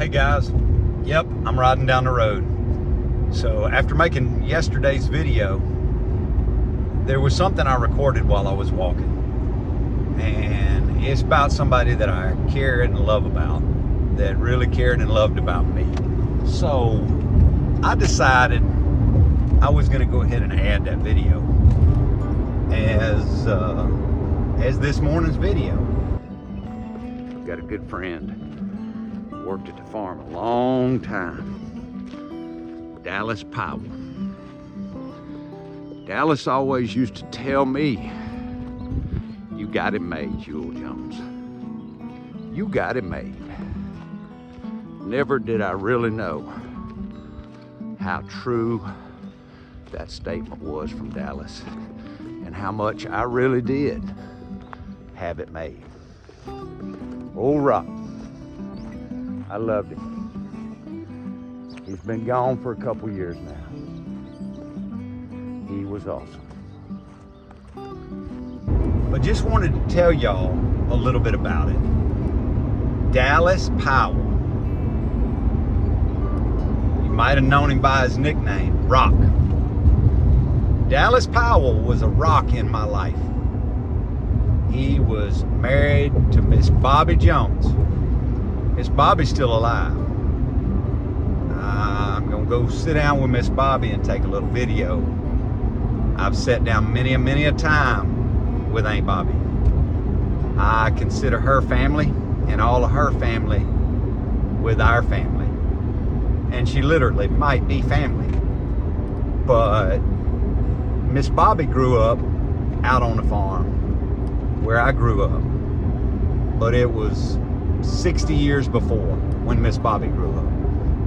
Hey guys, yep, I'm riding down the road. So after making yesterday's video, there was something I recorded while I was walking. And it's about somebody that I care and love about, that really cared and loved about me. So I decided I was gonna go ahead and add that video as this morning's video. I've got a good friend, worked at the farm a long time, Dallas Powell. Dallas always used to tell me, "You got it made, Jewel Jones. You got it made." Never did I really know how true that statement was from Dallas and how much I really did have it made. Old Rock, I loved him. He's been gone for a couple years now. He was awesome. But just wanted to tell y'all a little bit about it. Dallas Powell. You might have known him by his nickname, Rock. Dallas Powell was a rock in my life. He was married to Miss Bobby Jones. Miss Bobby's still alive. I'm gonna go sit down with Miss Bobby and take a little video. I've sat down many a time with Aunt Bobby. I consider her family and all of her family with our family. And she literally might be family. But Miss Bobby grew up out on the farm where I grew up. But it was 60 years before when Miss Bobby grew up.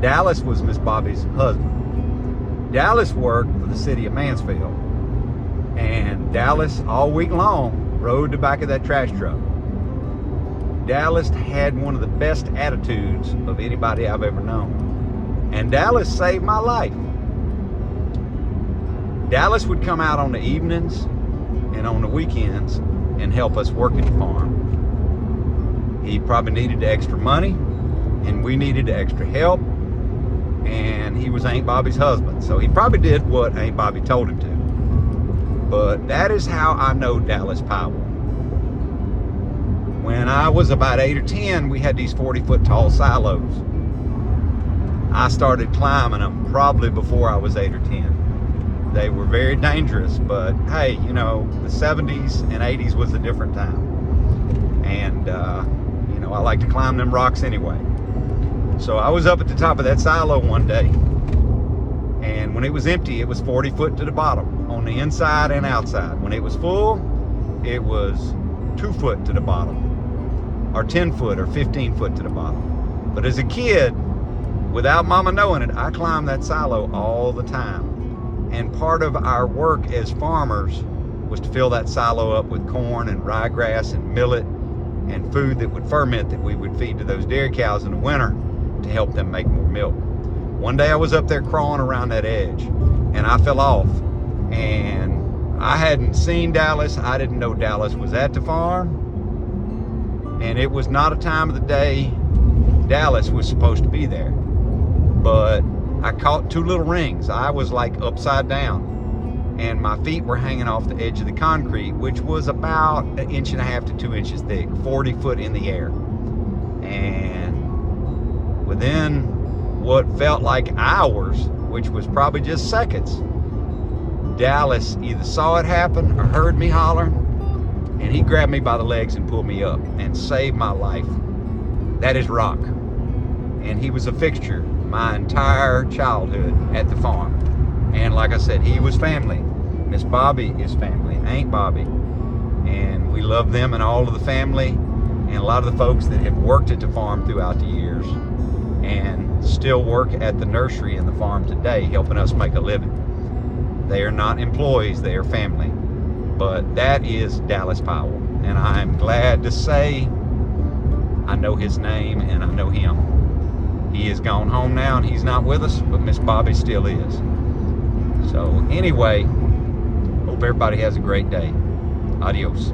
Dallas was Miss Bobby's husband. Dallas worked for the city of Mansfield. And Dallas, all week long, rode the back of that trash truck. Dallas had one of the best attitudes of anybody I've ever known. And Dallas saved my life. Dallas would come out on the evenings and on the weekends and help us work at the farm. He probably needed the extra money, and we needed the extra help, and he was Aunt Bobby's husband, so he probably did what Aunt Bobby told him to. But that is how I know Dallas Powell. When I was about 8 or 10, we had these 40-foot tall silos. I started climbing them probably before I was 8 or 10. They were very dangerous, but hey, you know, the 70s and 80s was a different time. And, you know, I like to climb them rocks anyway. So I was up at the top of that silo one day, and when it was empty, it was 40 foot to the bottom, on the inside and outside. When it was full, it was 2 foot to the bottom, or 10 foot or 15 foot to the bottom. But as a kid, without mama knowing it, I climbed that silo all the time. And part of our work as farmers was to fill that silo up with corn and ryegrass and millet and food that would ferment that we would feed to those dairy cows in the winter to help them make more milk. One day I was up there crawling around that edge and I fell off, and I hadn't seen Dallas. I didn't know Dallas was at the farm, and it was not a time of the day Dallas was supposed to be there. But I caught 2 little rings. I was like upside down, and my feet were hanging off the edge of the concrete, which was about 1.5 inches to 2 inches thick, 40 foot in the air. And within what felt like hours, which was probably just seconds, Dallas either saw it happen or heard me hollering, and he grabbed me by the legs and pulled me up and saved my life. That is Rock. And he was a fixture my entire childhood at the farm. And like I said, he was family. Miss Bobby is family, Aunt Bobby. And we love them and all of the family and a lot of the folks that have worked at the farm throughout the years and still work at the nursery and the farm today, helping us make a living. They are not employees, they are family. But that is Dallas Powell. And I'm glad to say I know his name and I know him. He is gone home now and he's not with us, but Miss Bobby still is. So anyway, hope everybody has a great day. Adios.